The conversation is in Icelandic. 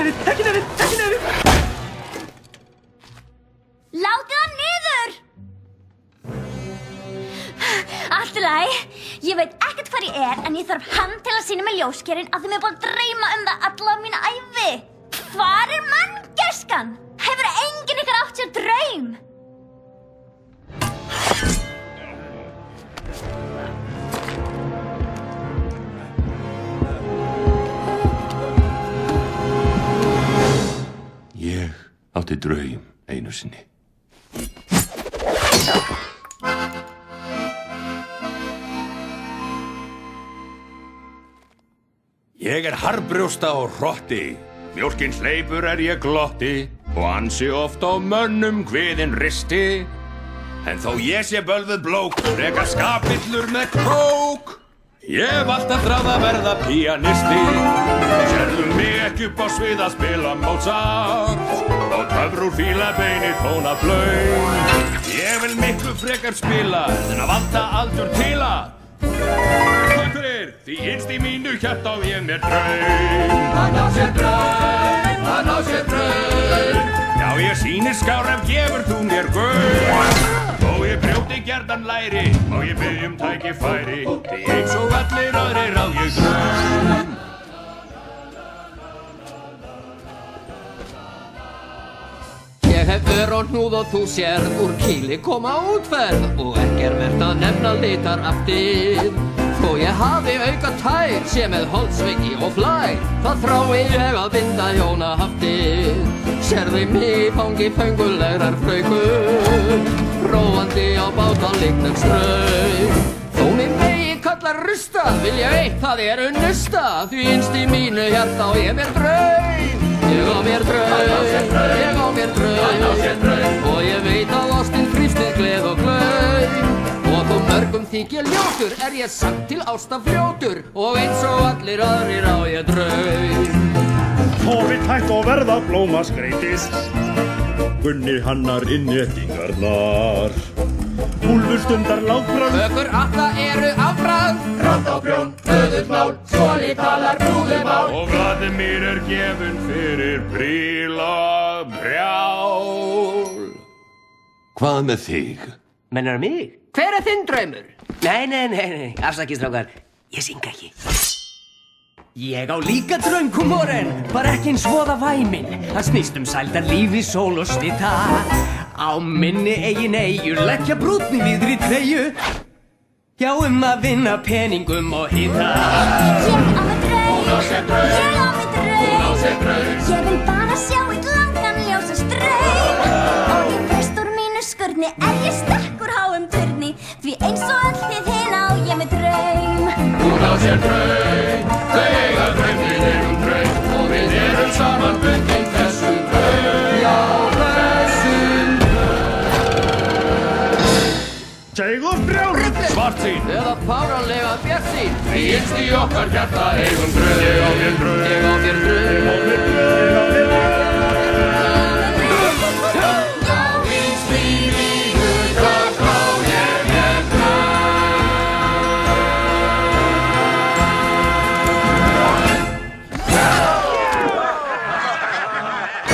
nefið. Látið hann niður! Allt í lagi. Ég veit ekkert hvar ég en ég þarf hann til að sýna mig ljóskerinn að þið mér búin að dreyma það alla mína ævi. Hvar manngæskan? Hefur enginn ykkar átt sér draum? Ég átti draum einu sinni. Ég harðbrjósta og hrotti, mjólkin hleypur ég glotti og ansi oft á mönnum kviðinn risti. En þó ég sé bölvuð blók, frekar skapillur með krók. Ég hef alltaf þráð að verða píanisti. Sérðu mig ekki upp á svið að spila Mozart og töfr úr fílabeini tóna blöð. Ég vil miklu frekar spila en að valda aldur til að því innst í mínu hjarta á ég mér draum. Hann á sér draum, hann á sér draum. Já, ég sýnir skár ef gefur þú mér gaum. Þó ég brjóti gjarnan læri, má ég biðja tækifæri, því eins og allir aðrir á ég draum. Ég hef ör og hnúð og þú sérð úr kýli koma útferð og ekki verðt að nefna litar aftur. Þó ég hafi auka tær, sé með holdsveiki og flæ, það þrái ég að binda hjónahaftir. Sérðu mig fangi föngulegrar fraukur, róandi á báta líknum straum. Þó mig megi kallar rusta, vil ég eitt það nusta, því innst í mínu hjarta á ég mér draum. Ég á mér draum, ég á mér draum, og ég veit að ástin þrífst við gleð og glaum. Og þó mörgum þykja ljótur, ég samt til ásta fljótur, og eins og allir aðrir á ég draum. Hófið hætt og verða blóma skreitis, Gunni hannar innréttingarnar. Úlfur stundar látbragð, Ökur alla eru afbragð, Rátt á prjón, höfuð mál, Svoli talar brúðumál. Og Vladimir gefinn fyrir bríla brjál. Hvað með þig? Mennarðu mig? Hver þinn draumur? Nei, afsakið strákar, ég syng ekki. Ég á líka draumkúmóren, bara ekki eins voða væminn. Það snýst sældar lífi, sól og snita. Á minni eigin eyju, leggja brúnni víðri treyju. Já, að vinna peningum og hita. Ég á mig draum, ég á mig draum. Ég vil bara sjá eitt langan ljósa straum. Og ég breyst úr mínu skurni, ég stekkur háum turni, því eins og öll þið hin á ég mig draum. Hún á sér draum, þau eiga draum, við erum draum, og við erum saman bundin þessum draum. Já, þessum draum. Tjegos brjál, Svartsýn eða fáránlega bjartsýn. Því innst í okkar hjarta eigum draum. Ég á mér draum, Ég á mér draum, ég á